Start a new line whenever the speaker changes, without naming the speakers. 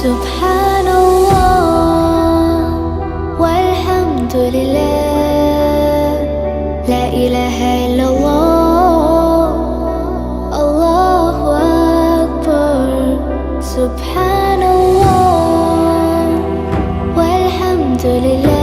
سبحان الله والحمد لله، لا إله إلا الله، الله أكبر. سبحان الله والحمد لله.